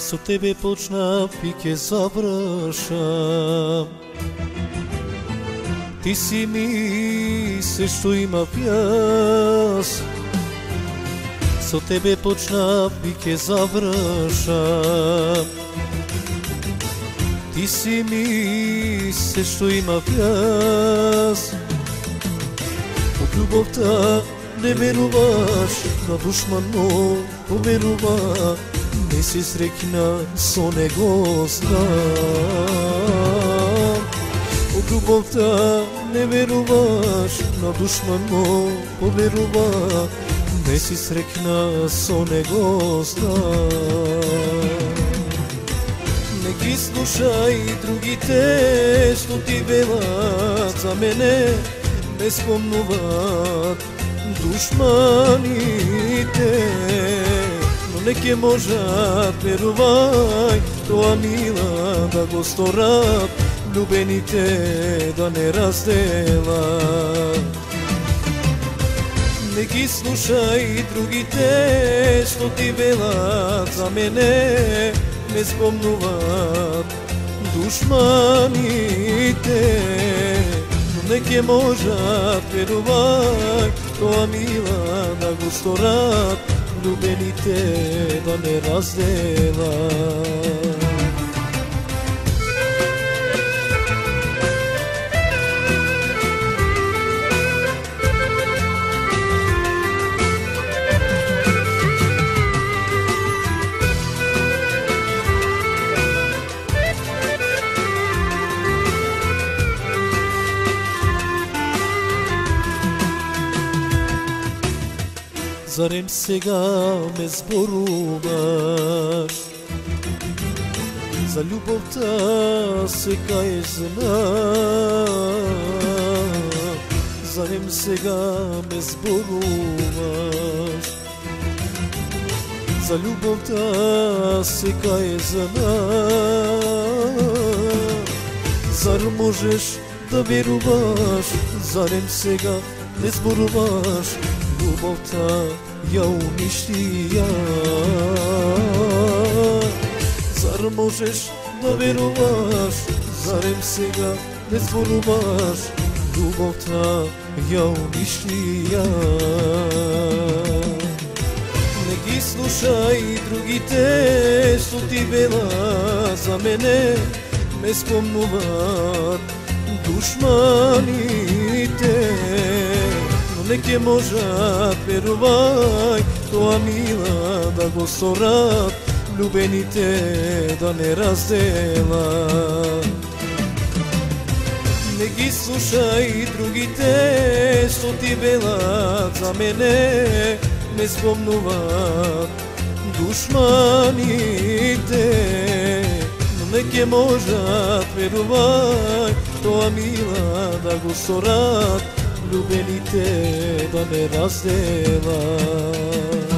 Со тебе почнав и ќе завршам. Ти си ми се што имав јас. Со тебе почнав и ќе завршам. Ти си ми се што имав јас. Од љубовта не веруваш, на душман мой поверува. Не си среќна со него, знам. Од љубовта не веруваш, на душман мой поверува. Не си среќна со него, знам. Не ги слушај другите што ти велат за мене, не спомнуваат душманите. Но не ќе можат, верувај, тоа мила да го сторат, љубените да не разделат. Не ги слушај другите што ти велат за мене, не спомнуваат душманите. Но не ќе можат, верувај, тоа мила да го сторат, љубените да не разделат. Зарем сега ме зборуваш, за љубовта се каеш знам. Зарем сега ме зборуваш, за љубовта се каеш знам. Зар можеш да веруваш, зарем сега не зборуваш, љубовта ја уништија. Зар можеш да веруваш, зарем сега не зборуваш, љубовта ја уништија. Не ги слушај другите што ти велат за мене, ме спомнуваат душманите. Не ќе можат, верувај, тоа мила да го сторат, љубените да не разделат. Не ги слушај другите што ти велат за мене, не спомнуваат душманите. Но не ќе можат, верувај, тоа мила да го сторат, љубените да не разделат.